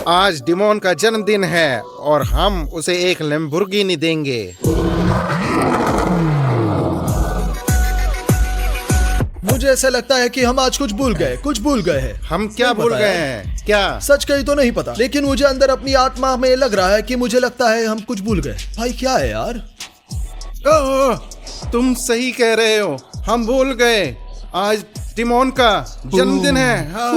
आज डिमोन का जन्मदिन है और हम उसे एक लैम्बोर्गिनी देंगे। मुझे ऐसा लगता है कि हम आज कुछ भूल गए हैं। हम क्या भूल गए हैं? क्या? सच कही तो नहीं पता, लेकिन मुझे अंदर अपनी आत्मा में लग रहा है कि मुझे लगता है हम कुछ भूल गए। भाई क्या है यार? तुम सही कह रहे हो, हम भूल गए। आज डिमोन का जन्मदिन है। हाँ।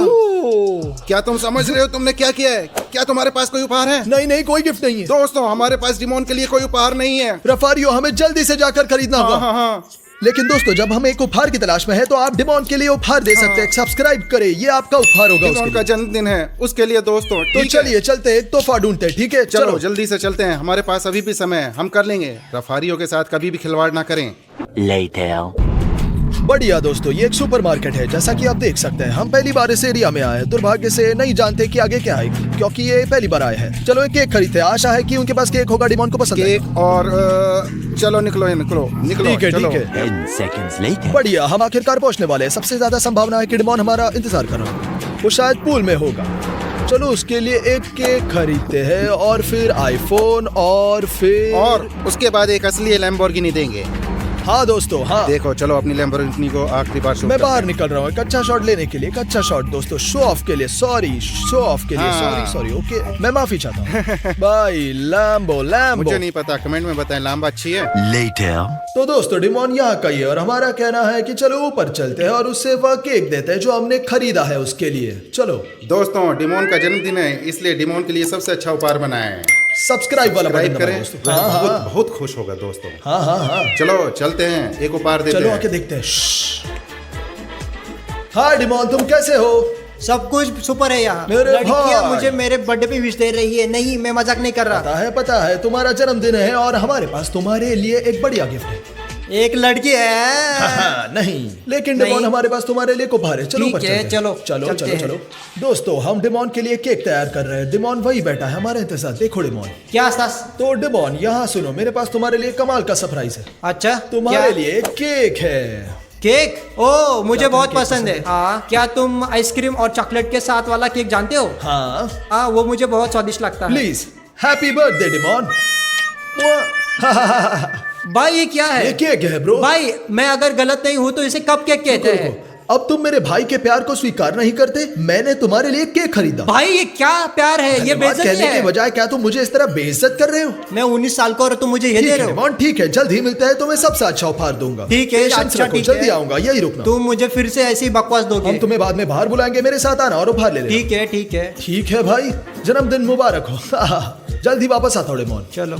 क्या तुम समझ रहे हो तुमने क्या किया है? क्या तुम्हारे पास कोई उपहार है? नहीं, कोई गिफ्ट नहीं है दोस्तों, हमारे पास डिमोन के लिए कोई उपहार नहीं है। रफारियो, हमें जल्दी से जाकर खरीदना होगा। हाँ। लेकिन दोस्तों, जब हम एक उपहार की तलाश में है तो आप डिमोन के लिए उपहार दे सकते हैं। सब्सक्राइब करें, ये आपका उपहार होगा। डिमोन का जन्मदिन है, उसके लिए दोस्तों। तो चलिए चलते हैं, एक तोहफा ढूंढते हैं। ठीक है, चलो जल्दी से चलते हैं, हमारे पास अभी भी समय है, हम कर लेंगे। रफारियों के साथ कभी भी खिलवाड़ ना करें। बढ़िया दोस्तों, ये एक सुपरमार्केट है। जैसा कि आप देख सकते हैं, हम पहली बार इस एरिया में आए। दुर्भाग्य से नहीं जानते कि आगे क्या है, क्योंकि ये पहली बार आए हैं। चलो एक केक खरीदते हैं, आशा है कि उनके पास केक होगा, डिमोन को पसंद है। केक और चलो निकलो। ठीक है। बढ़िया, हम आखिरकार पहुंचने वाले हैं। सबसे ज्यादा संभावना है कि डिमोन हमारा इंतजार कर रहा है। वो शायद पूल में होगा। चलो उसके लिए एक केक खरीदते हैं और फिर आईफोन और उसके बाद एक असली लैम्बोर्गिनी देंगे। हाँ दोस्तों, हाँ देखो, चलो अपनी लैम्बोर्गिनी को आखिरी बार शो। मैं बाहर निकल रहा हूँ एक अच्छा शॉट लेने के लिए। एक अच्छा शॉट दोस्तों, शो ऑफ के लिए। सॉरी। ओके, मैं माफी चाहता हूँ। Bye Lambo. मुझे नहीं पता, कमेंट में बताएं लैम्बो अच्छी है। तो दोस्तों, डिमोन यहाँ का ही है और हमारा कहना है कि चलो ऊपर चलते हैं और उससे वह केक देते हैं जो हमने खरीदा है उसके लिए। चलो दोस्तों, डिमोन का जन्मदिन है, इसलिए डिमोन के लिए सबसे अच्छा उपहार बनाया है। सब्सक्राइब वाला बटन करें दोस्तों। बहुत खुश होगा दोस्तों। हाँ। चलो चलते हैं, एक उपहार देते हैं। चलो आके देखते हैं। हाँ डिमोन, तुम कैसे हो? सब कुछ सुपर है यहाँ। मेरे लड़कियाँ भाई। मुझे मेरे बर्थडे पे विश दे रही है। नहीं, मैं मजाक नहीं कर रहा। पता है तुम्हारा जन्मदिन है और हमारे पास तुम्हारे लिए एक बढ़िया गिफ्ट है। एक लड़की है। नहीं, लेकिन डिमोन, हमारे पास तुम्हारे लिए उपहार है। चलो ठीक ऊपर है, चलते हैं। चलो दोस्तों, हम डिमोन के लिए केक तैयार कर रहे हैं। डिमोन वही बैठा है हमारे इंतजार। देखो डिमोन। क्या सास? तो डिमोन, यहाँ सुनो, मेरे पास तुम्हारे लिए कमाल का सरप्राइज है। अच्छा, तुम्हारे लिए केक है। केक? ओ, मुझे बहुत पसंद है। हाँ, क्या तुम आइसक्रीम और चॉकलेट के साथ वाला केक जानते हो? हाँ, वो मुझे बहुत स्वादिष्ट लगता है। Please happy birthday demon. भाई ये क्या है? ये केक है ब्रो। भाई, मैं अगर गलत नहीं हूँ तो इसे कप केक कहते हैं। अब तुम मेरे भाई के प्यार को स्वीकार नहीं करते। मैंने तुम्हारे लिए केक खरीदा। भाई ये क्या प्यार है? ये बेइज्जती कहने है। के बजाय क्या तुम मुझे इस तरह बेइज्जत कर रहे हो? मैं 19 साल का और तुम मुझे ये दे रहे हो? ठीक है, जल्द ही मिलता है, तुम्हें सबसे अच्छा उपहार दूंगा। ठीक है, अच्छा, जल्दी आऊंगा, यही रुकना। तुम मुझे फिर से ऐसी बकवास दोगे? हम तुम्हें बाद में बाहर बुलाएंगे, मेरे साथ आना और उपहार ले लेना। ठीक है भाई, जन्मदिन मुबारक हो। जल्दी वापस आता हूँ डिमोन। चलो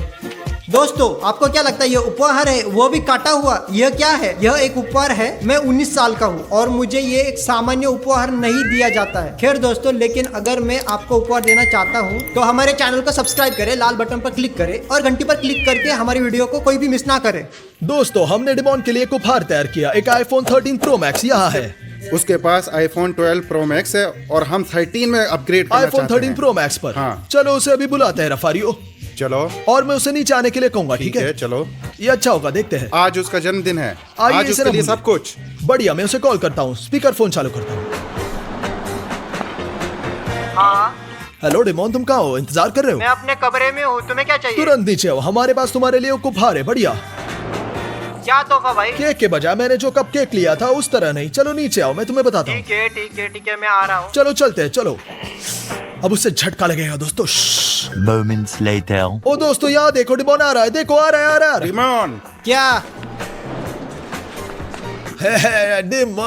दोस्तों, आपको क्या लगता है ये उपहार है, वो भी काटा हुआ? यह क्या है? यह एक उपहार है। मैं 19 साल का हूँ और मुझे ये एक सामान्य उपहार नहीं दिया जाता है। खैर दोस्तों, लेकिन अगर मैं आपको उपहार देना चाहता हूँ तो हमारे चैनल को सब्सक्राइब करें, लाल बटन पर क्लिक करें और घंटी पर क्लिक करके हमारी वीडियो को कोई भी मिस ना करे। दोस्तों, हमने डिमोन के लिए एक उपहार तैयार किया। एक आईफोन 13 प्रो मैक्स यहाँ है। उसके पास आईफोन 12 प्रो मैक्स है और हम 13 में अपग्रेड करना चाहते हैं। आईफोन 13 प्रो मैक्स पर। हाँ। चलो उसे अभी बुलाते हैं रफारियो। चलो, और मैं उसे नीचे आने के लिए कहूंगा। ठीक है, चलो, ये अच्छा होगा, देखते हैं। आज उसका जन्मदिन है, आज इसे उसके लिए सब कुछ बढ़िया। मैं उसे कॉल करता हूँ, स्पीकर फोन चालू करता हूँ। हाँ हेलो डिमोन, तुम कहाँ हो? इंतजार कर रहे हो? मैं अपने कमरे में हूँ, तुम्हें क्या चाहिए? तुरंत नीचे आओ, हमारे पास तुम्हारे लिए एक उपहार है। बढ़िया। क्या तोहफा भाई? केक के बजाय मैंने जो कप केक लिया था उस तरह नहीं। चलो नीचे आओ, मैं तुम्हें बताता हूँ। ठीक है, मैं आ रहा हूँ। चलो चलते हैं, चलो। अब उससे झटका लगेगा दोस्तों। Moments later. ओ दोस्तों, यहाँ देखो, डिमोन आ रहा है। देखो, आ रहा है। डिमोन, क्या? डिमोन,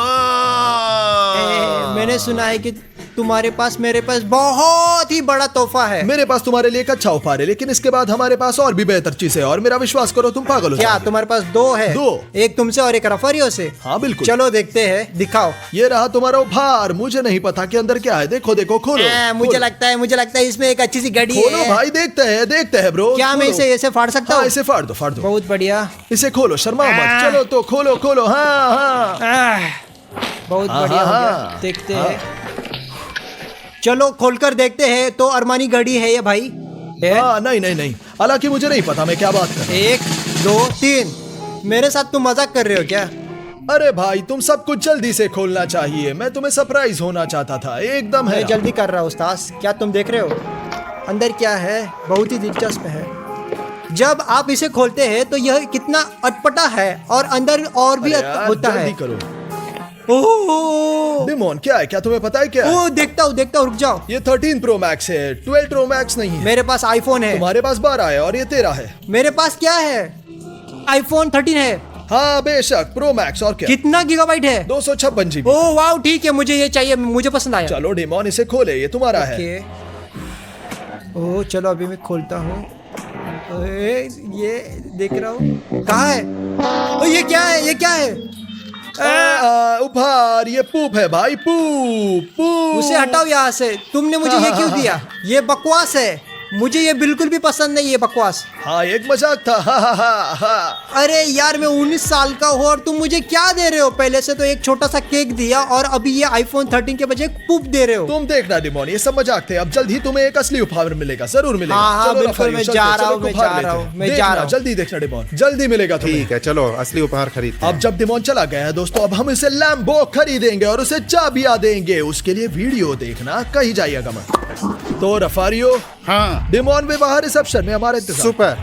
मैंने सुना है कि तुम्हारे पास मेरे पास बहुत ही बड़ा तोहफा है। मेरे पास तुम्हारे लिए एक अच्छा उपहार है, लेकिन इसके बाद हमारे पास और भी बेहतर चीज है। और मेरा विश्वास करो, तुम पागल हो क्या जाओगे। तुम्हारे पास दो है? दो। एक तुमसे और एक रफारियो से। हाँ बिल्कुल। चलो देखते हैं, दिखाओ। ये रहा तुम्हारा उपहार। मुझे नहीं पता कि अंदर क्या है। देखो देखो, खोलो। मुझे लगता है इसमें एक अच्छी सी घड़ी खोलो है। भाई, देखते हैं ब्रो। क्या मैं इसे ऐसे फाड़ सकता हूँ? इसे फाड़ दो। बहुत बढ़िया। इसे खोलो, शर्माओ मत। चलो तो खोलो। हाँ। बहुत बढ़िया हो गया। देखते हैं। चलो खोलकर देखते हैं। तो अरमानी घड़ी है ये भाई? नहीं। हालांकि मुझे नहीं पता मैं क्या बात कर रहा हूं। 1 2 3। मेरे साथ तुम मजाक कर रहे हो क्या? अरे भाई, तुम सब कुछ जल्दी से खोलना चाहिए। मैं तुम्हें सरप्राइज होना चाहता था। एकदम है। मैं जल्दी कर रहा हूँ उस्ताद। क्या तुम देख रहे हो? अंदर क्या है, बहुत ही दिलचस्प है। जब आप इसे खोलते हैं तो यह कितना अटपटा है और अंदर और भी अरे यार, होता है। जल्दी करो। ओह डिमोन क्या है, क्या तुम्हें पता है क्या है? ओह, देखता हूँ, रुक जाओ। ये 13 प्रो मैक्स है, 12 प्रो मैक्स नहीं है। मेरे पास आईफोन है। तुम्हारे पास 12 है और ये 13 है। मेरे पास क्या है? आईफोन 13 है। हाँ बेशक, प्रो मैक्स और क्या। कितना गीगाबाइट है? 256 जीबी। ओह वाह, ठीक है, मुझे ये चाहिए, मुझे पसंद आया। चलो डिमोन इसे खोले, ये तुम्हारा है। ओके। ओह चलो, अभी मैं खोलता हूँ। ये देख रहा हूँ, कहाँ है? ओह, ये क्या है, ये क्या है? उपहार, ये पूप है भाई, पूप। उसे हटाओ यहाँ से। तुमने मुझे ये क्यों दिया? ये बकवास है, मुझे ये बिल्कुल भी पसंद नहीं, ये बकवास। हाँ एक मजाक था। हा। अरे यार, मैं 19 साल का हूँ और तुम मुझे क्या दे रहे हो? पहले से तो एक छोटा सा केक दिया और अभी ये आईफोन 13 के बजाय पूप दे रहे हो। तुम देखना डिमोन, ये सब मजाक थे। अब जल्द ही तुम्हें एक असली उपहार मिलेगा, जरूर मिलेगा। हाँ, चलो बिल्कुल, रफारी, मैं चलते, जा रहा चलो हूँ, मैं उपहार जा लेते रहा हैं। हूँ, मैं जा देखना, रहा हूँ। जल्दी देखना डिमोन, जल्दी मिलेगा तुम्हें। ठीक है, चलो असली उपहार खरीदते हैं। अब जब डिमोन चला गया है दोस्तों, अब हम इसे लैम्बो खरीदेंगे और उसे चाबियां देंगे। उसके लिए वीडियो देखना, कहीं जाइएगा मत। तो रफारियो, हाँ डिमोन में बाहर रिसेप्शन में हमारे इंतजार। सुपर।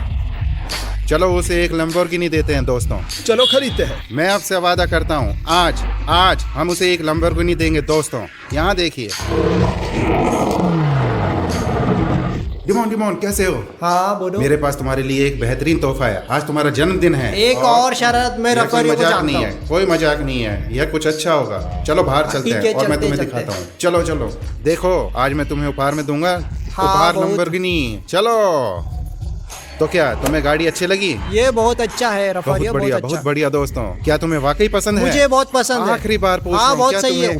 चलो उसे एक लंबोर्गिनी देते हैं दोस्तों। चलो खरीदते हैं। मैं आपसे वादा करता हूँ, आज हम उसे एक लंबोर्गिनी देंगे दोस्तों। यहाँ देखिए। डिमोन कैसे हो? हाँ बोलो। मेरे पास तुम्हारे लिए एक बेहतरीन तोहफा है। आज तुम्हारा जन्मदिन है। एक और शरारत में यह कोई रफारियो को मजाक जानता नहीं हूँ। है, कोई मजाक नहीं है। यह कुछ अच्छा होगा। चलो बाहर चलते ठीक हैं है, और मैं चलते, तुम्हें चलते। दिखाता हूँ। चलो देखो, आज मैं तुम्हें उपहार में दूंगा। उपहार बहुत। लंबोर्गिनी। चलो तो क्या तुम्हें गाड़ी अच्छी लगी? ये बहुत अच्छा है बहुत रफारियो, बढ़िया, बहुत बढ़िया दोस्तों। क्या तुम्हें वाकई पसंद है? मुझे बहुत पसंद है। आखिरी बार पूछ रहा हाँ, हूँ, बहुत क्या सही तुम्हें है।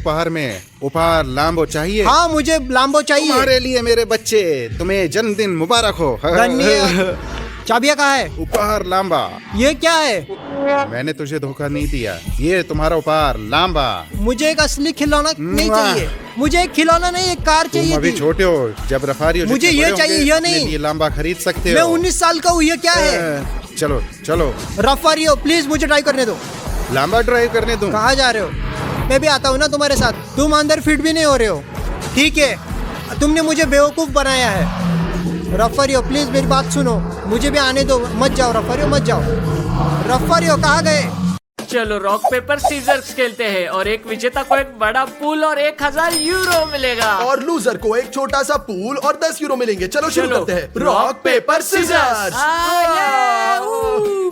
उपहार लाम्बो चाहिए? हाँ, मुझे लाम्बो चाहिए। तुम्हारे लिए मेरे बच्चे, तुम्हें जन्मदिन मुबारक हो। धन्यवाद। चाबिया कहाँ है? उपहार लाम्बा। ये क्या है? मैंने तुझे धोखा नहीं दिया, ये तुम्हारा उपहार लाम्बा। मुझे एक असली खिलौना नहीं वाह। चाहिए। मुझे एक खिलौना नहीं, एक कार तुम चाहिए अभी थी। छोटे हो, जब रफारी हो मुझे जितने ये बड़े चाहिए, होंगे, ये अपने नहीं। लिए लाम्बा खरीद सकते मैं हो। 19 साल का हूँ, ये क्या है? चलो रफारियो प्लीज मुझे ट्राई करने दो। लाम्बा ड्राइव करने दूं? कहाँ जा रहे हो? मैं भी आता हूँ ना तुम्हारे साथ। तुम अंदर फिट भी नहीं हो रहे हो। ठीक है, तुमने मुझे बेवकूफ बनाया है। रफारियो प्लीज मेरी बात सुनो, मुझे भी आने दो। मत जाओ रफारियो, मत जाओ। रफारियो कहाँ गए? चलो रॉक पेपर सीजर्स खेलते हैं और एक विजेता को एक बड़ा पूल और 1000 यूरो मिलेगा। और लूजर को एक छोटा सा पूल और 10 यूरो मिलेंगे। चलो शुरू चलो, करते हैं। Rock paper scissors.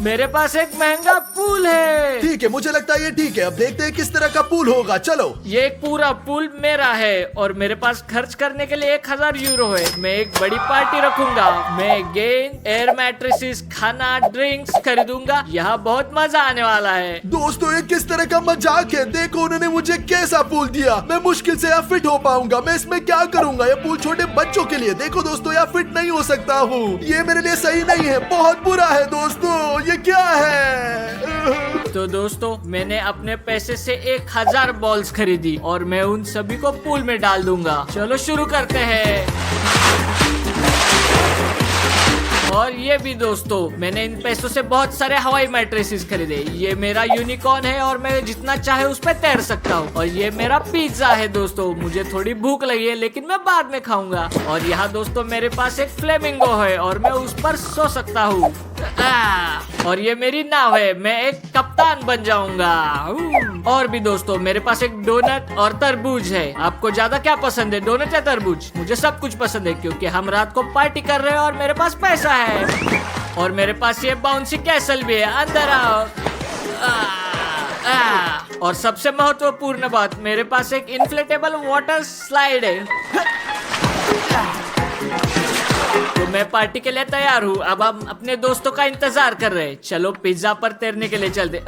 मेरे पास एक महंगा पूल है। ठीक है, मुझे लगता है ये ठीक है। अब देखते हैं किस तरह का पूल होगा। चलो। ये एक पूरा पूल मेरा है और मेरे पास खर्च करने के लिए 1000 यूरो है। मैं एक बड़ी पार्टी रखूंगा। मैं गेंद, एयर मैट्रेसेस, खाना, ड्रिंक्स खरीदूंगा। यहाँ बहुत मजा आने वाला है। दोस्तों ये किस तरह का मजाक है? देखो उन्होंने मुझे कैसा पूल दिया। मैं मुश्किल से यहाँ फिट हो पाऊंगा। मैं इसमें क्या करूंगा? ये पूल छोटे बच्चों के लिए। देखो दोस्तों, यहाँ फिट नहीं हो सकता हूँ। ये मेरे लिए सही नहीं है, बहुत बुरा है दोस्तों। ये क्या है? तो दोस्तों, मैंने अपने पैसे से 1000 बॉल्स खरीदी और मैं उन सभी को पूल में डाल दूंगा। चलो शुरू करते हैं। और ये भी दोस्तों, मैंने इन पैसों से बहुत सारे हवाई मैट्रेसेस खरीदे। ये मेरा यूनिकॉर्न है और मैं जितना चाहे उस पर तैर सकता हूँ। और ये मेरा पिज्जा है दोस्तों। मुझे थोड़ी भूख लगी है लेकिन मैं बाद में खाऊंगा। और यहाँ दोस्तों मेरे पास एक फ्लेमिंगो है और मैं उस पर सो सकता हूँ। और ये मेरी नाव है, मैं एक कप्तान बन जाऊंगा। और भी दोस्तों, मेरे पास एक डोनट और तरबूज है। आपको ज्यादा क्या पसंद है, डोनट या तरबूज? मुझे सब कुछ पसंद है क्योंकि हम रात को पार्टी कर रहे हैं और मेरे पास पैसा है। और मेरे पास ये बाउंसी कैसल भी है। अंदर आओ। और सबसे महत्वपूर्ण बात, मेरे पास एक इन्फ्लेटेबल वाटर स्लाइड है। तो मैं पार्टी के लिए तैयार हूँ। अब हम अपने दोस्तों का इंतजार कर रहे हैं। चलो पिज्जा पर तैरने के लिए चलते।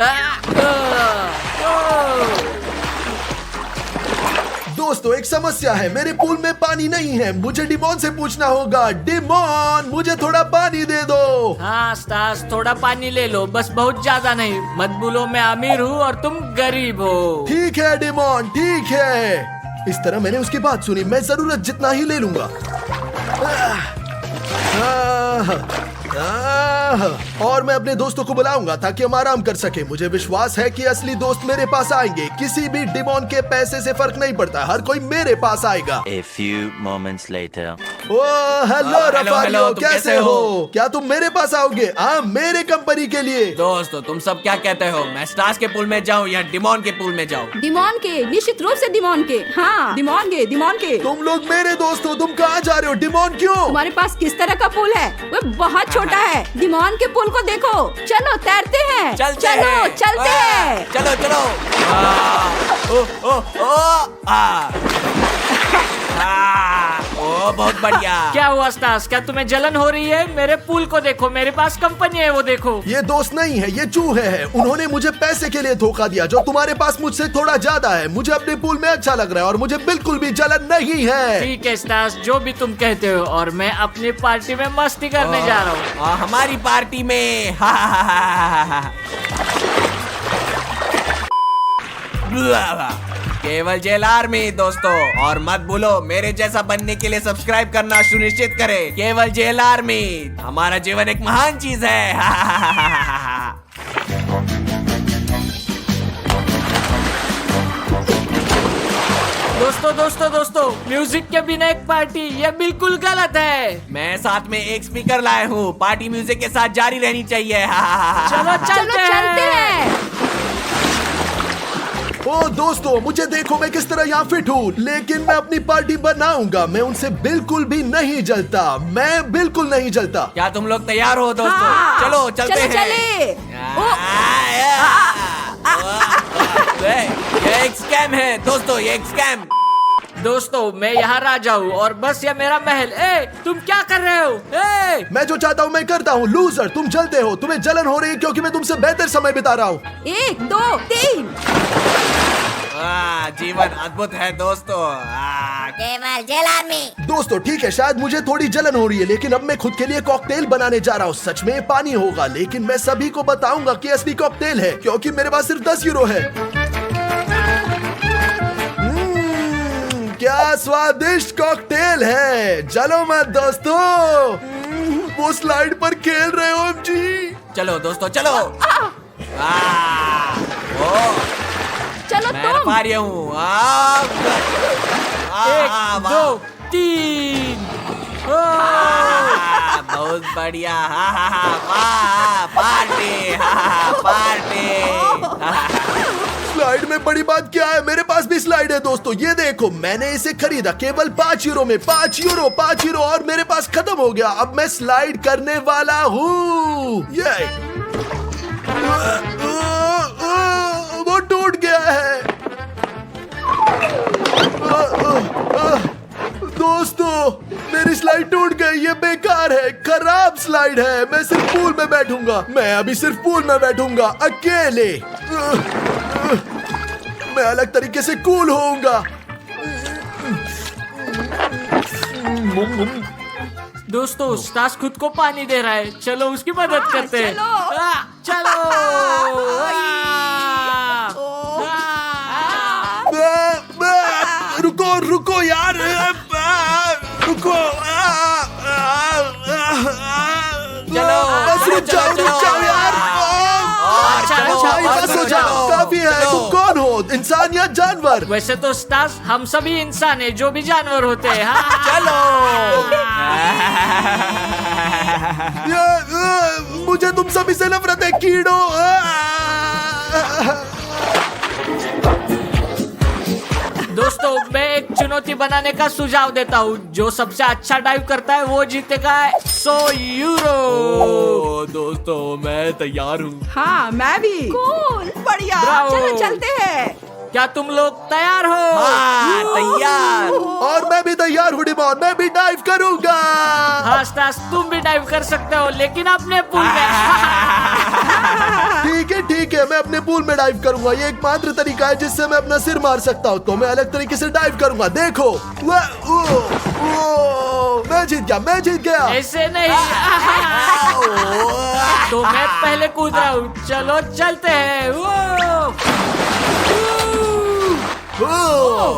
दोस्तों एक समस्या है, मेरे पूल में पानी नहीं है। मुझे डिमोन से पूछना होगा। डिमोन, मुझे थोड़ा पानी दे दो। हाँ स्टास, थोड़ा पानी ले लो, बस बहुत ज्यादा नहीं। मत बोलो मैं अमीर हूँ और तुम गरीब हो। ठीक है डिमोन, ठीक है। इस तरह मैंने उसकी बात सुनी। मैं जरूरत जितना ही ले लूंगा। और मैं अपने दोस्तों को बुलाऊंगा ताकि हम आराम कर सके। मुझे विश्वास है कि असली दोस्त मेरे पास आएंगे। किसी भी डिमोन के पैसे से फर्क नहीं पड़ता, हर कोई मेरे पास आएगा। A few moments later. Oh hello रफारियो, हेलो, तुम कैसे हो? क्या तुम मेरे पास आओगे? हाँ, मेरे कंपनी के लिए। दोस्तों तुम सब क्या कहते हो, मैं स्टार्स के पूल में जाऊं या डिमोन के पूल में जाऊं? डिमोन के, निश्चित रूप से डिमोन के। हाँ, डिमोन के, डिमोन के। तुम लोग मेरे दोस्त हो, तुम कहाँ जा रहे हो? डिमोन क्यों? तुम्हारे पास किस तरह का पुल है? वो बहुत छोटा है। डिमोन के पुल को देखो। चलो तैरते हैं। चलते चलो हैं। चलते हैं। चलो चलो। ओ ओ ओ ओ बहुत बढ़िया। क्या हुआ स्टार्स, क्या तुम्हें जलन हो रही है? मेरे पूल को देखो, मेरे पास कंपनी है, वो देखो। ये दोस्त नहीं है, ये चूहे हैं। उन्होंने मुझे पैसे के लिए धोखा दिया जो तुम्हारे पास मुझसे थोड़ा ज्यादा है। मुझे अपने पूल में अच्छा लग रहा है और मुझे बिल्कुल भी जलन नहीं है। ठीक है स्टार्स, जो भी तुम कहते हो। और मैं अपनी पार्टी में मस्ती करने जा रहा हूँ। हमारी पार्टी में हा हा हा हा हा हा। केवल जेल आर्मी दोस्तों, और मत भूलो मेरे जैसा बनने के लिए सब्सक्राइब करना सुनिश्चित करें। केवल जेल आर्मी, हमारा जीवन एक महान चीज है। दोस्तों दोस्तों दोस्तों, म्यूजिक के बिना एक पार्टी, ये बिल्कुल गलत है। मैं साथ में एक स्पीकर लाया हूँ, पार्टी म्यूजिक के साथ जारी रहनी चाहिए। चलो चलो चलते हैं। ओ दोस्तों, मुझे देखो मैं किस तरह यहाँ फिट हूँ, लेकिन मैं अपनी पार्टी बनाऊंगा। मैं उनसे बिल्कुल भी नहीं जलता, मैं बिल्कुल नहीं जलता। क्या तुम लोग तैयार हो दोस्तों? हाँ, चलो चलते हैं। चले। ये एक स्कैम है दोस्तों, ये एक स्कैम। दोस्तों मैं यहाँ राजा हूँ और बस ये मेरा महल। ए, तुम क्या कर रहे हो? ए! मैं जो चाहता हूँ मैं करता हूँ। लूजर, तुम जलते हो, तुम्हें जलन हो रही है क्योंकि मैं तुमसे बेहतर समय बिता रहा हूँ। 1 2 3। जीवन अद्भुत है दोस्तों। केवल जेल आर्मी। दोस्तों ठीक है, शायद मुझे थोड़ी जलन हो रही है, लेकिन अब मैं खुद के लिए कॉकटेल बनाने जा रहा हूँ। सच में पानी होगा, लेकिन मैं सभी को बताऊंगा कि असली कॉकटेल है क्योंकि मेरे पास सिर्फ 10 यूरो है। क्या स्वादिष्ट कॉकटेल है। चलो मत दोस्तों, वो स्लाइड पर खेल रहे हो जी। चलो दोस्तों चलो। चलो मैं तुम। पा रहा हूँ। 1 2 3। बहुत बढ़िया। Party party. स्लाइड में बड़ी बात क्या है, मेरे पास भी स्लाइड है दोस्तों। ये देखो, मैंने इसे खरीदा केवल 5 यूरो में। 5 यूरो और मेरे पास खत्म हो गया। अब मैं स्लाइड करने वाला हूँ। ये वो टूट गया है। दोस्तों मेरी स्लाइड टूट गई, ये बेकार है, खराब स्लाइड है। मैं सिर्फ पूल में बैठूंगा, मैं अभी सिर्फ पूल में बैठूंगा अकेले। मैं अलग तरीके से कूल होऊंगा। दोस्तों स्टार्स खुद को पानी दे रहा है, चलो उसकी मदद करते हैं। चलो। रुको यार, रुको। चलो बस रुक जाओ यार। बस हो जाओ, काफी है। तुम कौन हो, इंसान या जानवर? वैसे तो स्टार्स हम सभी इंसान हैं, जो भी जानवर होते हैं। हाँ। चलो। मुझे तुम सभी से नफरत है, कीड़ो। दोस्तों मैं एक चुनौती बनाने का सुझाव देता हूँ। जो सबसे अच्छा डाइव करता है वो जीतेगा 100 यूरो। दोस्तों मैं तैयार हूँ। हाँ मैं भी। कूल, बढ़िया। ब्रावो। चलो चलते हैं। क्या तुम लोग तैयार हो? हाँ तैयार। और मैं भी तैयार हूँ डिमोन, मैं भी डाइव करूंगा। हाँ स्टार्स, तुम भी डाइव कर सकते हो, लेकिन अपने पूल में। ठीक है, मैं अपने पूल में डाइव करूंगा। ये एकमात्र तरीका है जिससे मैं अपना सिर मार सकता हूँ, तो मैं अलग तरीके से डाइव करूंगा। देखो, मैं जीत गया। ऐसे नहीं। तो मैं पहले कूद रहा हूँ, चलो चलते हैं।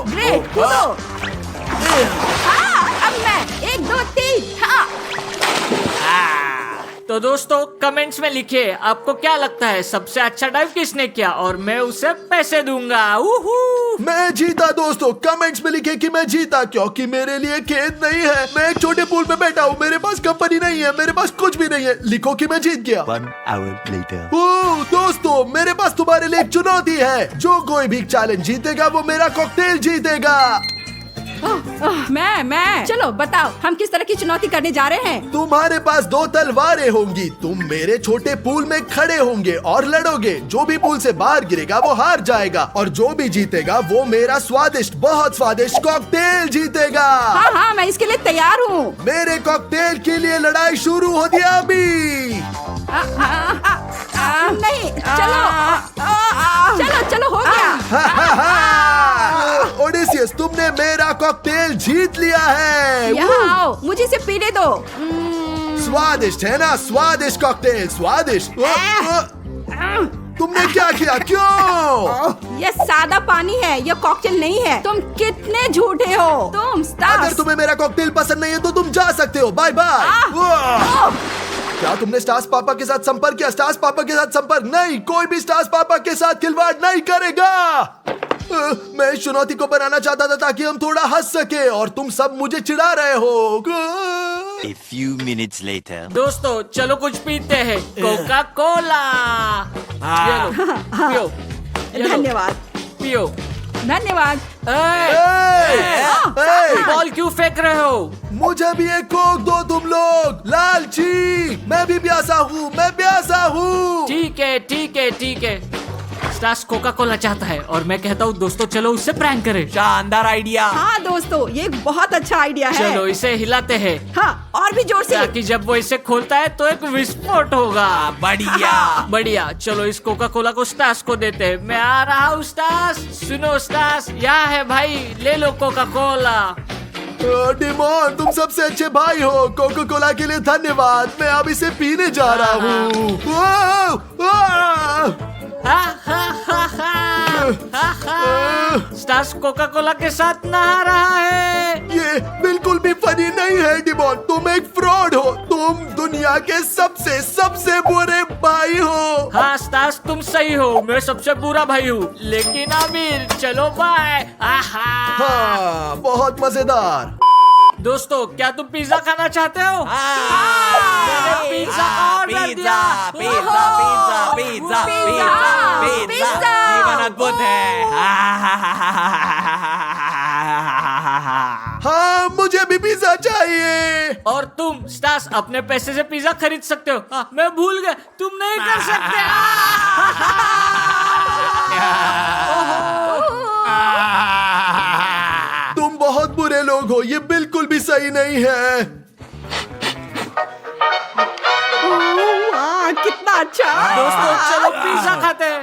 ग्रेट, कूदो। हाँ, अब मैं 1 2 3। हाँ। तो दोस्तों कमेंट्स में लिखिए आपको क्या लगता है सबसे अच्छा डाइव किसने किया और मैं उसे पैसे दूंगा। मैं जीता दोस्तों, कमेंट्स में लिखे कि मैं जीता, क्योंकि मेरे लिए खेत नहीं है, मैं एक छोटे पूल में बैठा हूँ, मेरे पास कंपनी नहीं है, मेरे पास कुछ भी नहीं है। लिखो कि मैं जीत गया। 1 hour later. ओह दोस्तों, मेरे पास तुम्हारे लिए एक चुनौती है। जो कोई भी चैलेंज जीतेगा वो मेरा कॉकटेल जीतेगा। मैं चलो बताओ हम किस तरह की चुनौती करने जा रहे हैं। तुम्हारे पास 2 तलवारें होंगी, तुम मेरे छोटे पूल में खड़े होंगे और लड़ोगे। जो भी पूल से बाहर गिरेगा वो हार जाएगा और जो भी जीतेगा वो मेरा स्वादिष्ट, बहुत स्वादिष्ट कॉकटेल जीतेगा। हाँ मैं इसके लिए तैयार हूँ। मेरे कॉकटेल के लिए लड़ाई शुरू होती है अभी। नहीं चलो हो गया। ओडिसियस, तुमने मेरा कॉकटेल जीत लिया है। यहाँ आओ, मुझे इसे पीने दो। स्वादिष्ट है ना, स्वादिष्ट कॉकटेल, स्वादिष्ट। तुमने क्या किया, क्यों? ये सादा पानी है, ये कॉकटेल नहीं है। तुम कितने झूठे हो तुम स्टार्स। अगर तुम्हें मेरा कॉकटेल पसंद नहीं है तो तुम जा सकते हो, बाय बाय। क्या तुमने स्टार्स पापा के साथ संपर्क किया? स्टार्स पापा के साथ संपर्क नहीं, कोई भी स्टार्स पापा के साथ खिलवाड़ नहीं करेगा। मैं इस चुनौती को बनाना चाहता था ताकि हम थोड़ा हंस सके और तुम सब मुझे चिढ़ा रहे हो। A few minutes later. दोस्तों चलो कुछ पीते हैं, कोका कोला। ये लो, पियो। ये लो, धन्यवाद पियो। धन्यवाद। बॉल क्यों फेंक रहे हो? मुझे भी एक कोक दो तुम लोग, लालची। मैं भी प्यासा हूँ, मैं प्यासा हूँ। ठीक है। स्टार्स कोका कोला चाहता है और मैं कहता हूँ दोस्तों चलो उससे प्रैंक करें। शानदार आइडिया। हाँ दोस्तों ये एक बहुत अच्छा आइडिया है। चलो इसे हिलाते हैं। हाँ और भी जोर से। ताकि जब वो इसे खोलता है तो एक विस्फोट होगा। बढ़िया। चलो इस कोका कोला को स्टार्स को देते हैं। मैं आ रहा हूँ स्टार्स। सुनो स्टार्स, यहाँ है भाई, ले लो कोका कोला। डिमोन, तुम सबसे अच्छे भाई हो। कोका कोला के लिए धन्यवाद। मैं अब इसे पीने जा रहा हूँ। स्टार्स कोका कोला के साथ नहा रहा है। ये बिल्कुल भी फनी नहीं है डिमोन, तुम एक फ्रॉड हो। तुम दुनिया के सबसे बुरे भाई हो। हाँ स्टार्स तुम सही हो, मैं सबसे बुरा भाई हूँ। लेकिन आमिर चलो बाय। हाँ बहुत मजेदार। दोस्तों क्या तुम पिज्जा खाना चाहते हो? मैंने पिज्जा ऑर्डर दिया। पिज्जा। जीवन अद्भुत है। हाँ मुझे भी पिज्जा चाहिए। और तुम स्टार्स अपने पैसे से पिज्जा खरीद सकते हो। मैं भूल गया, तुम नहीं कर सकते। तुम बहुत बुरे लोग हो, ये बिल्कुल भी सही नहीं है। कितना अच्छा। दोस्तों चलो पिज्जा खाते हैं।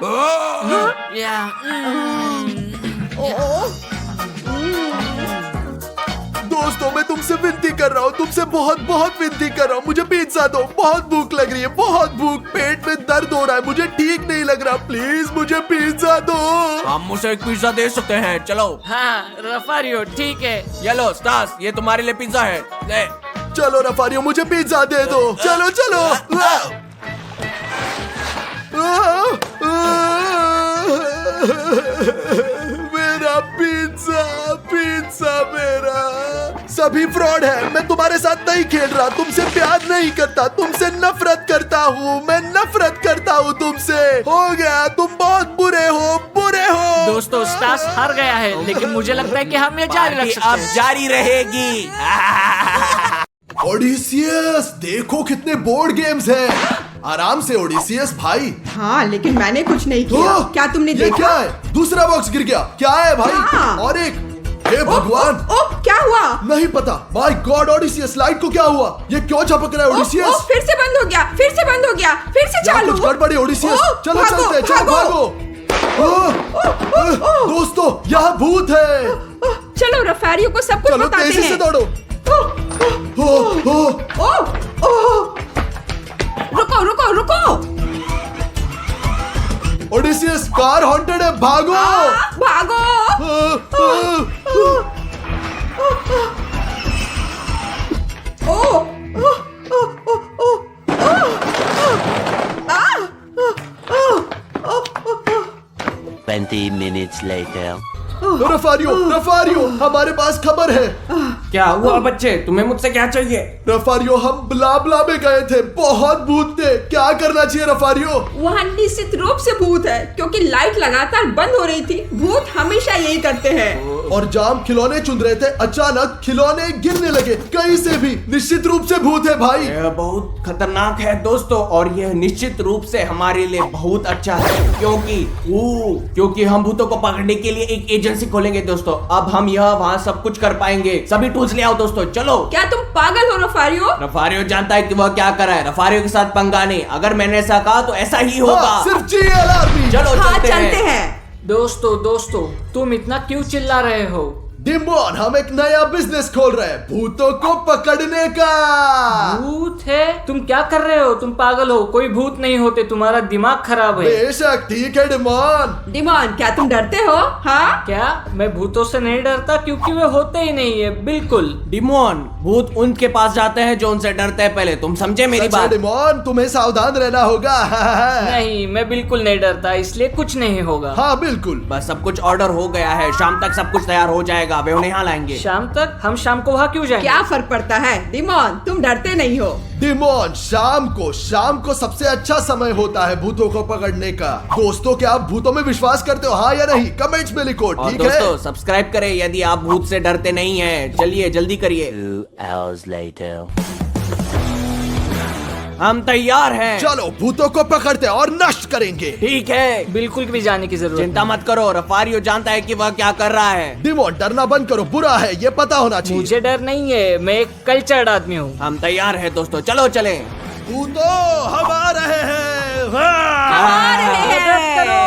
दोस्तों मैं तुमसे विनती कर रहा हूँ, तुमसे बहुत विनती कर रहा हूँ, मुझे पिज्जा दो। बहुत भूख लग रही है, बहुत भूख। पेट में दर्द हो रहा है, मुझे ठीक नहीं लग रहा। प्लीज मुझे पिज्जा दो। हम उसे एक पिज्जा दे सकते हैं, चलो। हाँ रफारियो ठीक है। ये लो स्टार्स, ये तुम्हारे लिए पिज्जा है, ले। चलो रफारियो मुझे पिज्जा दे दो। चलो। मेरा पिज्जा मेरा। सभी फ्रॉड है, मैं तुम्हारे साथ नहीं खेल रहा, तुमसे प्यार नहीं करता, तुमसे नफरत करता हूँ। मैं नफरत करता हूँ तुमसे। हो गया, तुम बहुत बुरे हो। दोस्तों स्टार्स हार गया है, लेकिन मुझे लगता है कि हम ये जारी रख सकते अब हैं। जारी रहेगी। ओडिसियस देखो कितने बोर्ड गेम्स हैं। आराम से ओडिसियस भाई। हाँ लेकिन मैंने कुछ नहीं किया। क्या तुमने ये देखा? क्या है? दूसरा बॉक्स गिर गया। क्या है भाई? हाँ। और एक। हे भगवान, क्या हुआ? नहीं पता। माय गॉड ओडिसियस, लाइट को क्या हुआ? ये क्यों झपक रहा है ओडिसियस? फिर से बंद हो गया, फिर से चालू। कुछ गड़बड़ी ओडिसियस। चलो चलते, चलो भागो। दोस्तों यहाँ भूत है। चलो रफारियो को सब कुछ चलो बताते तेजी से हैं। दौड़ो। रुको। ओडिसियस कार हॉन्टेड है, भागो। भागो। 20 minutes later. रफारियो, हमारे पास खबर है। क्या हुआ बच्चे, तुम्हें मुझसे क्या चाहिए? रफारियो, हम ब्ला ब्ला में गए थे, बहुत भूत थे, क्या करना चाहिए रफारियो? वहाँ निश्चित रूप से भूत है, क्योंकि लाइट लगातार बंद हो रही थी। भूत हमेशा यही करते हैं। और जाम खिलौने चुन रहे थे, अचानक खिलौने गिरने लगे, कहीं से भी। निश्चित रूप से भूत है भाई। यह बहुत खतरनाक है दोस्तों, और यह निश्चित रूप से हमारे लिए बहुत अच्छा है, क्योंकि हम भूतों को पकड़ने के लिए एक एजेंसी खोलेंगे दोस्तों। अब हम यह वहाँ सब कुछ कर पाएंगे। सभी टूल्स ले आओ दोस्तों, चलो। क्या तुम पागल हो रफारियो? रफारियो जानता है कि वह क्या कर रहा है। रफारियो के साथ पंगा नहीं, अगर मैंने ऐसा कहा तो ऐसा ही होगा। हाँ, सिर्फ GLRB। चलो हाँ, चलते हैं। दोस्तों तुम इतना क्यों चिल्ला रहे हो? डिमोन, हम एक नया बिजनेस खोल रहे हैं, भूतों को पकड़ने का। भूत है? तुम क्या कर रहे हो? तुम पागल हो, कोई भूत नहीं होते, तुम्हारा दिमाग खराब है। बेशक, ठीक है डिमोन। डिमोन, क्या तुम डरते हो? हाँ, क्या मैं भूतों से नहीं डरता, क्योंकि वे होते ही नहीं है, बिल्कुल। डिमोन, भूत उनके पास जाते हैं जो उनसे डरते हैं। पहले तुम समझे मेरी बात? डिमोन, तुम्हें सावधान रहना होगा। नहीं, मैं बिल्कुल नहीं डरता, इसलिए कुछ नहीं होगा। हाँ बिल्कुल। बस सब कुछ ऑर्डर हो गया है, शाम तक सब कुछ तैयार हो जाएगा। वे उन्हें यहाँ लाएंगे। शाम तक? हम शाम को वहाँ क्यों जाएंगे? क्या फर्क पड़ता है? डिमोन, तुम डरते नहीं हो। डिमोन, शाम को सबसे अच्छा समय होता है भूतों को पकड़ने का। दोस्तों, क्या आप भूतों में विश्वास करते हो, हाँ या नहीं? कमेंट्स में लिखो, और ठीक है? दोस्तों, सब्सक्राइब करें यदि आप भूत से डरते नहीं हैं। चलिए जल्दी करिए। 2 hours later. हम तैयार हैं। चलो भूतों को पकड़ते और नष्ट करेंगे। ठीक है, बिल्कुल भी जाने की जरूरत चिंता मत करो। रफारियो जानता है कि वह क्या कर रहा है। डिमोन, डरना बंद करो, बुरा है, ये पता होना चाहिए। मुझे डर नहीं है, मैं एक कल्चर्ड आदमी हूँ। हम तैयार हैं दोस्तों, चलो चलें। भूतों, हम आ रहे हैं। मदद करो।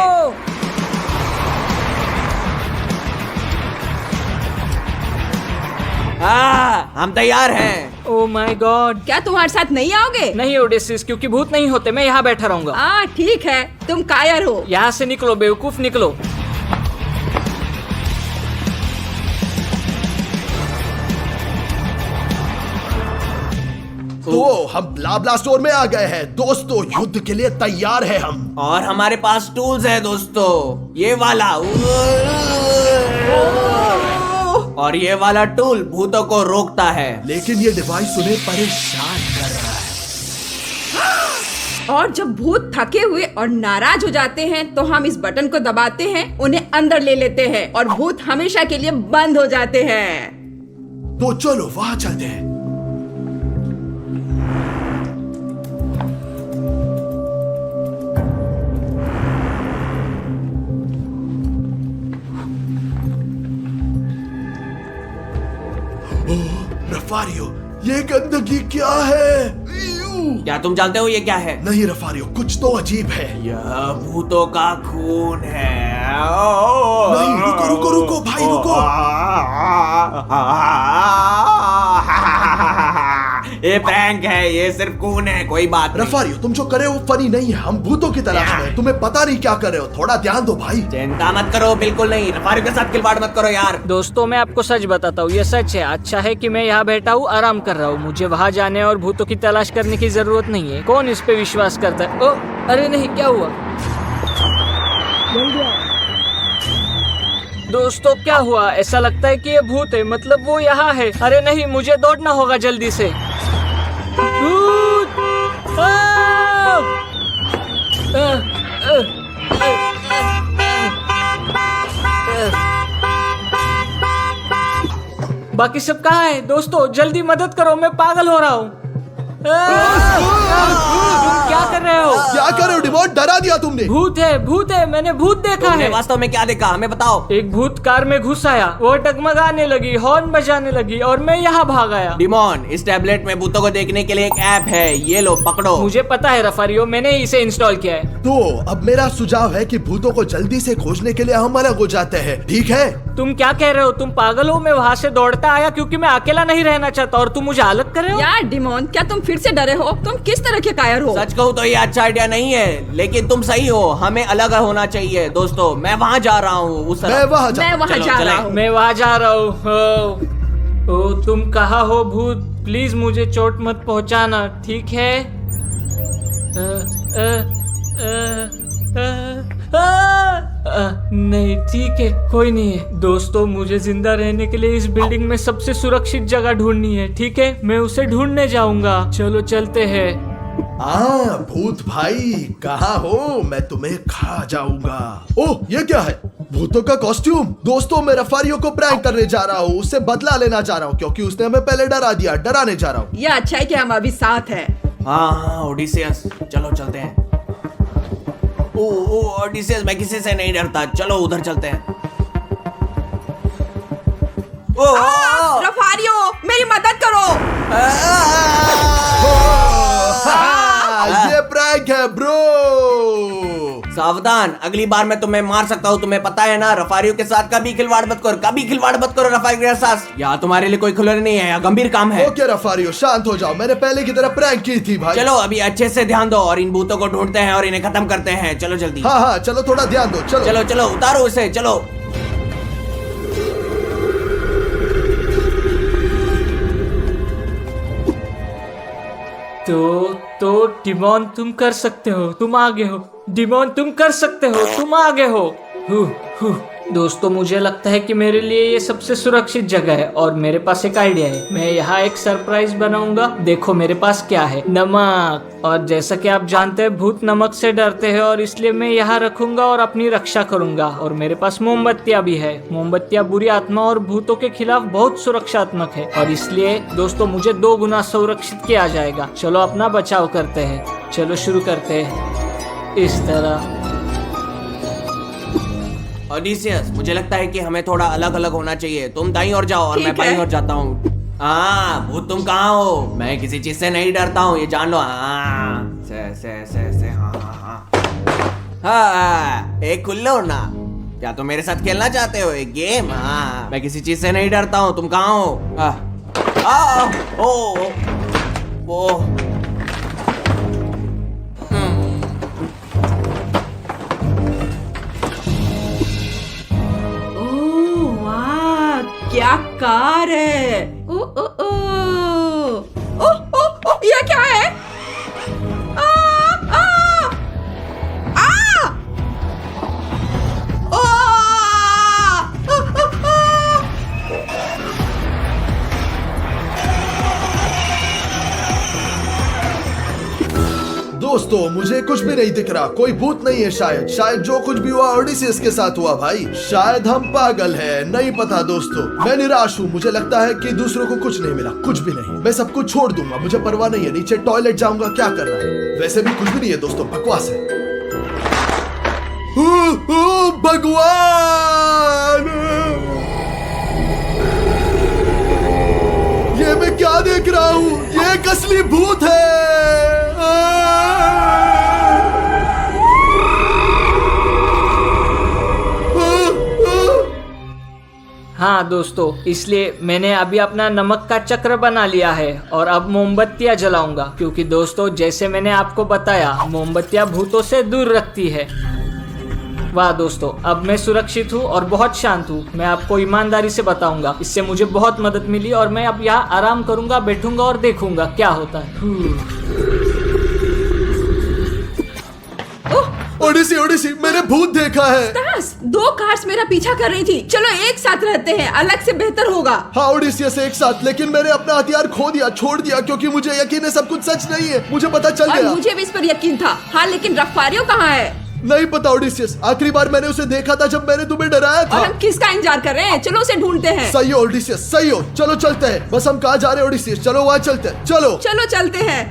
हम तैयार हैं। Oh my God. क्या तुम्हारे साथ नहीं आओगे? नहीं ओडेसिस, क्योंकि भूत नहीं होते, मैं यहाँ बैठा रहूंगा। हाँ ठीक है, तुम कायर हो। यहाँ से निकलो बेवकूफ, निकलो। तो हम ब्ला ब्ला स्टोर में आ गए हैं दोस्तों, युद्ध के लिए तैयार है हम। और हमारे पास टूल्स है दोस्तों, ये वाला और ये वाला टूल भूतों को रोकता है। लेकिन ये डिवाइस उन्हें परेशान कर रहा है। और जब भूत थके हुए और नाराज हो जाते हैं तो हम इस बटन को दबाते हैं, उन्हें अंदर ले लेते हैं और भूत हमेशा के लिए बंद हो जाते हैं। तो चलो वहां चलते हैं। रफारियो, ये गंदगी क्या है? क्या तुम जानते हो ये क्या है? नहीं रफारियो, कुछ तो अजीब है। यह भूतों का खून है। नहीं, रुको रुको रुको भाई, रुको। ये प्रैंक है, ये सिर्फ खून है, कोई बात नहीं। रफारियो, तुम जो करे वो फनी नहीं है, हम भूतों की तलाश में हैं। तुम्हें पता नहीं क्या कर रहे हो, थोड़ा ध्यान दो भाई। चिंता मत करो, बिल्कुल नहीं। रफारियो के साथ खिलवाड़ मत करो यार। दोस्तों, मैं आपको सच बताता हूँ, ये सच है। अच्छा है कि मैं यहाँ बैठा हूँ, आराम कर रहा हूँ। मुझे वहाँ जाने और भूतों की तलाश करने की जरूरत नहीं है। कौन इस पे विश्वास करता है? ओ, अरे नहीं, क्या हुआ? दोस्तों, क्या हुआ? ऐसा लगता है कि ये भूत है, मतलब वो यहाँ है। अरे नहीं, मुझे दौड़ना होगा जल्दी से। भूत! बाकी सब कहाँ है? दोस्तों जल्दी मदद करो, मैं पागल हो रहा हूँ। तुम क्या कर रहे हो? क्या कर रहे हो डिमोन? डरा दिया तुमने। भूत है, मैंने भूत देखा तुमने है। वास्तव में क्या देखा, हमें बताओ। एक भूत कार में घुस आया, वो डगमगाने लगी, हॉर्न बजाने लगी और मैं यहाँ भाग आया। डिमोन, इस टैबलेट में भूतों को देखने के लिए एक ऐप है, ये लो पकड़ो। मुझे पता है रफारियो, मैंने इसे इंस्टॉल किया है। तो अब मेरा सुझाव है कि भूतों को जल्दी से खोजने के लिए हम अलग हो जाते हैं, ठीक है? तुम क्या कह रहे हो? तुम पागल हो? मैं वहाँ से दौड़ता आया क्योंकि मैं अकेला नहीं रहना चाहता, और तुम मुझे अलग कर रहे हो? यार डिमोन, क्या तुम फिर से डरे हो? तुम किस तरह के कायर हो? सच कहूँ तो ये अच्छा आइडिया नहीं है, लेकिन तुम सही हो, हमें अलग होना चाहिए। दोस्तों, मैं वहाँ जा रहा हूँ, उस मैं वहाँ मैं वहाँ चलो, जा चलें। रहा हूँ। मैं वहाँ जा रहा हूँ। ओ, तुम कहाँ हो भूत? प्लीज मुझे चोट मत पहुँचाना, ठीक है? नहीं ठीक है, कोई नहीं है। दोस्तों मुझे जिंदा रहने के लिए इस बिल्डिंग में सबसे सुरक्षित जगह ढूंढनी है, ठीक है? मैं उसे ढूंढने जाऊंगा। चलो चलते हैं। भूत भाई कहाँ हो? मैं तुम्हें खा जाऊंगा। ओह ये क्या है? भूतों का कॉस्ट्यूम। दोस्तों मैं रफारियो को प्रैंक करने जा रहा हूँ, उससे बदला लेना चाह रहा हूँ क्योंकि उसने हमें पहले डरा दिया। डराने जा रहा हूँ। ये अच्छा है कि हम अभी साथ हैं। हाँ ओडिसियस, चलो चलते हैं। ओ ओडिसियस, मैं किसी से नहीं डरता, चलो उधर चलते हैं। रफारियो मेरी मदद करो। ये प्रैंक है ब्रो। सावधान, अगली बार मैं तुम्हें मार सकता हूँ, तुम्हें पता है ना। रफारियो के साथ कभी खिलवाड़ मत करो, कभी खिलवाड़ मत करो रफारियो के साथ। यहाँ तुम्हारे लिए कोई खिलौने नहीं है, यहाँ गंभीर काम है। ओके रफारियो शांत हो जाओ, मैंने पहले की तरह प्रैंक की थी भाई। चलो अभी अच्छे से ध्यान दो और इन भूतों को ढूंढते हैं और इन्हें खत्म करते हैं। चलो जल्दी। हाँ चलो थोड़ा ध्यान दो। चलो चलो चलो उतारो उसे, चलो। तो डिमोन तुम कर सकते हो, तुम आगे हो। डिमोन तुम कर सकते हो, तुम आगे हो। दोस्तों मुझे लगता है कि मेरे लिए ये सबसे सुरक्षित जगह है और मेरे पास एक आइडिया है। मैं यहाँ एक सरप्राइज बनाऊंगा। देखो मेरे पास क्या है, नमक। और जैसा कि आप जानते हैं भूत नमक से डरते हैं और इसलिए मैं यहाँ रखूंगा और अपनी रक्षा करूंगा। और मेरे पास मोमबत्तियाँ भी है। मोमबत्तियाँ बुरी आत्मा और भूतों के खिलाफ बहुत सुरक्षात्मक है और इसलिए दोस्तों मुझे 2 गुना सुरक्षित किया जाएगा। चलो अपना बचाव करते हैं। चलो शुरू करते हैं इस तरह। ओडिसियस, मुझे लगता है कि हमें थोड़ा अलग अलग होना चाहिए। तुम दाईं ओर जाओ और मैं बाईं ओर जाता हूँ। हाँ भूत तुम कहाँ हो? मैं किसी चीज से नहीं डरता हूँ, ये जान लो। हाँ से हाँ एक खुल्लो ना। क्या तुम मेरे साथ खेलना चाहते हो एक गेम? हाँ मैं किसी चीज से नहीं डरता हूँ। तुम कहाँ हो? ओ क्या कार है? ओ ओ ओ ओ ओ ओ ये क्या है? आ आ आ ओ दोस्तों मुझे कुछ भी नहीं दिख रहा, कोई भूत नहीं है। शायद जो कुछ भी हुआ ओडिसियस के साथ हुआ भाई। शायद हम पागल हैं, नहीं पता दोस्तों। मैं निराश हूँ, मुझे लगता है कि दूसरों को कुछ नहीं मिला, कुछ भी नहीं। मैं सब कुछ छोड़ दूंगा, मुझे परवाह नहीं है। नीचे टॉयलेट जाऊंगा, क्या करना है। वैसे भी कुछ भी नहीं है दोस्तों, बकवास है। भगवान, ये मैं क्या देख रहा हूँ? ये एक असली भूत है। हाँ दोस्तों, इसलिए मैंने अभी अपना नमक का चक्र बना लिया है और अब मोमबत्तियाँ जलाऊंगा क्योंकि दोस्तों जैसे मैंने आपको बताया मोमबत्तियाँ भूतों से दूर रखती है। वाह दोस्तों, अब मैं सुरक्षित हूँ और बहुत शांत हूँ। मैं आपको ईमानदारी से बताऊंगा, इससे मुझे बहुत मदद मिली और मैं अब यहाँ आराम करूंगा, बैठूंगा और देखूंगा क्या होता है। ओडिसी मैंने भूत देखा है। तास, 2 कार्स मेरा पीछा कर रही थी। चलो एक साथ रहते हैं, अलग से बेहतर होगा। हाँ ओडिसियस एक साथ, लेकिन मैंने अपना हथियार खो दिया, छोड़ दिया क्योंकि मुझे यकीन है सब कुछ सच नहीं है। मुझे पता चल गया। मुझे भी इस पर यकीन था। हाँ लेकिन रफारियो कहाँ है? नहीं पता ओडिसियस, आखिरी बार मैंने उसे देखा था जब मैंने तुम्हें डराया था। और हम किसका इंतजार कर रहे हैं? चलो उसे ढूंढते हैं। सही हो ओडिसियस, सही हो। चलो चलते हैं। बस हम कहाँ जा रहे हैं ओडिसियस? चलो वहाँ चलते हैं। चलो चलो चलते हैं।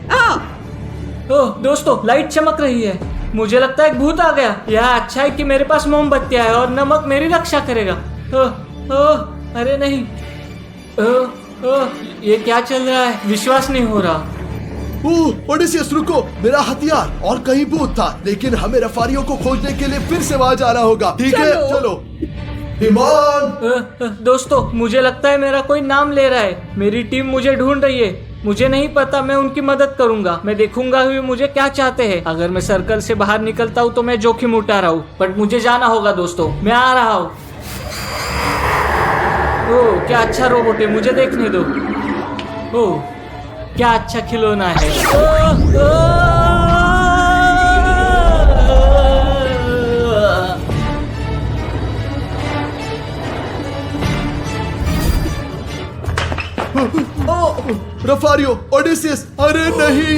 ओह दोस्तों, लाइट चमक रही है। मुझे लगता है एक भूत आ गया। यह अच्छा है कि मेरे पास मोमबत्तियाँ है और नमक मेरी रक्षा करेगा। अरे नहीं, ये क्या चल रहा है? विश्वास नहीं हो रहा। ओडिसियस रुको, मेरा हथियार। और कहीं भूत था, लेकिन हमें रफारियों को खोजने के लिए फिर से वहाँ जाना होगा। ठीक है चलो। दोस्तों मुझे लगता है मेरा कोई नाम ले रहा है। मेरी टीम मुझे ढूंढ रही है। मुझे नहीं पता, मैं उनकी मदद करूंगा। मैं देखूंगा वे मुझे क्या चाहते हैं। अगर मैं सर्कल से बाहर निकलता हूँ तो मैं जोखिम उठा रहा हूँ, बट मुझे जाना होगा दोस्तों। मैं आ रहा हूँ। ओह क्या अच्छा रोबोट है, मुझे देखने दो। ओह क्या अच्छा खिलौना है। रफारियो, ओडिसियस, अरे नहीं।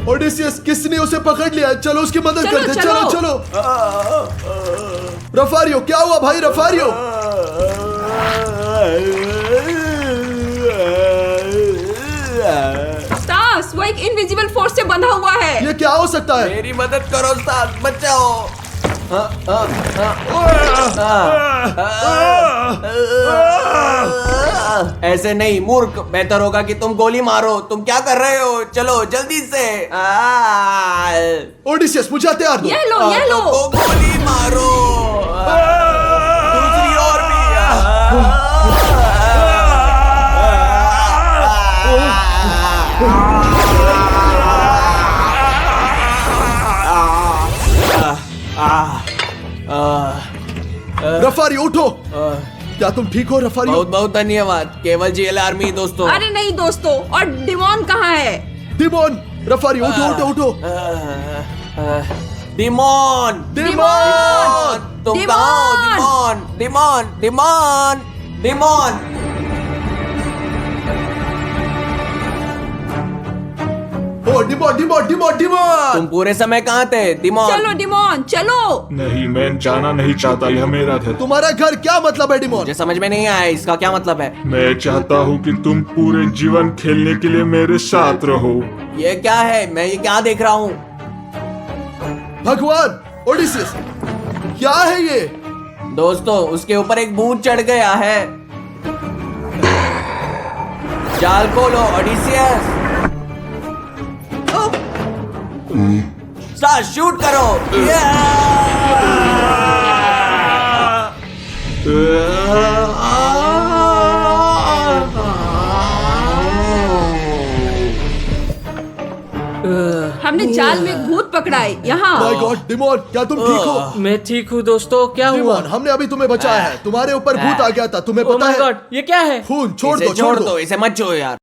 ओडिसियस, किसने उसे पकड़ लिया? चलो उसकी मदद चलो, करते। चलो। चलो रफारियो, क्या हुआ भाई रफारियो? स्टास, वो एक इनविजिबल फोर्स से बंधा हुआ है। ये क्या हो सकता है? मेरी मदद करो स्टास, बचाओ। ऐसे नहीं मूर्ख, बेहतर होगा कि तुम गोली मारो। तुम क्या कर रहे हो? चलो जल्दी से। ओडिसियस, मुझे हथियार दो। ये लो, ये लो। तुमको गोली मारो। दूसरी ओर भी। रफारियो उठो। क्या तुम ठीक हो रफारियो? बहुत बहुत धन्यवाद। केवल जेल आर्मी दोस्तों। अरे नहीं दोस्तों, और डिमोन कहाँ है? डिमोन, रफारियो उठो उठो उठो। डिमोन, डिमोन, तुम कहाँ हो? डिमोन, डिमोन, डिमोन, डिमोन। ओ डिमोन, डिमोन, डिमोन, डिमोन। तुम पूरे समय कहाँ थे डिमोन? चलो डिमोन, चलो। नहीं, मैं जाना नहीं चाहता, यह मेरा घर। तुम्हारा घर क्या मतलब है डिमोन? मुझे समझ में नहीं आया, इसका क्या मतलब है? मैं चाहता हूँ कि तुम पूरे जीवन खेलने के लिए मेरे साथ रहो। ये क्या है? मैं ये क्या देख रहा हूँ? भगवान, ओडिसियस, क्या है ये? दोस्तों, उसके ऊपर एक भूत चढ़ गया है। जाल खोलो ओडिसियस। स्टार, शूट करो। हमने जाल में एक भूत पकड़ा है यहाँ। माय गॉड, डिमोन, क्या तुम ठीक हो? मैं ठीक हूँ दोस्तों, क्या हुआ? डिमोन, हमने अभी तुम्हें बचाया है। तुम्हारे ऊपर भूत आ गया था, तुम्हें Oh पता my है? God, ये क्या है? खून छोड़ इसे दो, छोड़ दो। इसे मत छो यार।